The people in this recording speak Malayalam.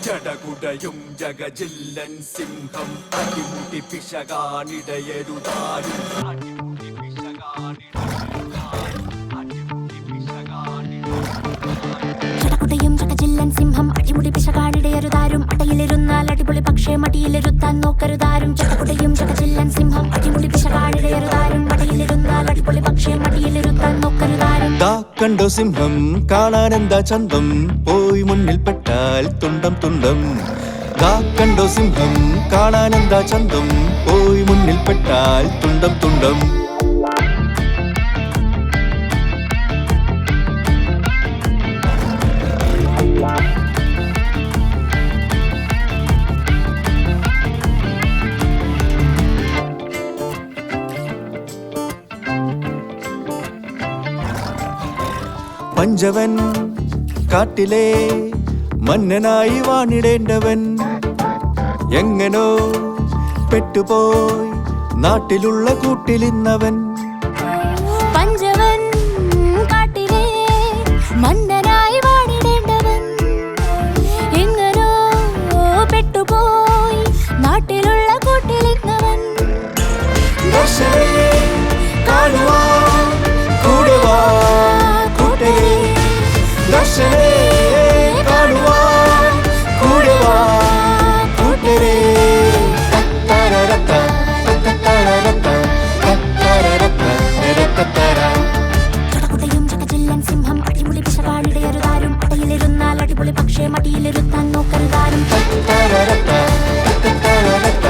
ജടകുടയും ജഗജില്ലൻ സിംഹം അടിമുടി പിശകാണിടയരുതാരും ജടകുടയും ജഗജില്ലൻ സിംഹം അടിമുടി പിശകാണിടയരുതാരും അടയിലിരുന്നാൽ അടിപൊളി പക്ഷേ മടിയിലിരുത്താൻ നോക്കരുതാരും ജടകുടയും ജഗജില്ലൻ സിംഹം അടിമുടി പിശകാണിടയരുതാരും അടയിലിരുന്നാൽ അടിപൊളി പക്ഷേ മടിയിലിരുത്താൻ നോക്കരുതാരും. കണ്ടോ സിംഹം കാണാനെന്താ ചന്തം പോയി മുന്നിൽ പെട്ടാൽ തുണ്ടം തുണ്ടം. കണ്ടോ സിംഹം കാണാനെന്താ ചന്തം പോയി മുന്നിൽ പെട്ടാൽ തുണ്ടം തുണ്ടം. പഞ്ചവൻ കാട്ടിലെ മന്നനായി വാണിടേണ്ടവൻ എങ്ങനോ പെട്ടുപോയി നാട്ടിലുള്ള കൂട്ടിലിന്നവൻ. പഞ്ചവൻ കാട്ടിലെ മന്നനായി വാണിടേണ്ടവൻ എങ്ങനോ പെട്ടുപോയി നാട്ടിലുള്ള കൂട്ടിലിന്നവൻ. കാണുവാൻ കൂടെ വാ കൂട്ടരെ, ദർശനേ കാണുവാൻ കൂടെ വാ കൂട്ടരെ. തത്തരരത്ത തത്തരരത്ത തത്തരരത്ത തത്തര. ജടകുടയും ജഗജില്ലൻ സിംഹം അടിമുടി പിശകാണിടയരുതാരും അടയിലിരുന്നാൽ അടിപൊളി പക്ഷേ മടിയിലിരുത്താൻ നോക്കരുതാരും. തത്തരരത്ത തത്തരരത്ത